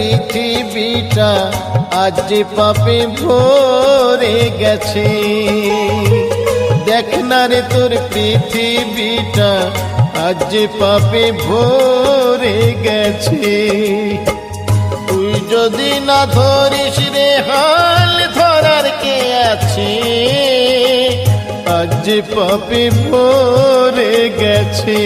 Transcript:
পৃথিবীটা আজ যে পাপে ভরে গেছে। দেখ না রে তোর পৃথিবীটা আজ যে পাপে ভরে গেছে। তুই যদি না ধরিস রে হাল ধরার কে আছে, আজ যে পাপে ভরে গেছে।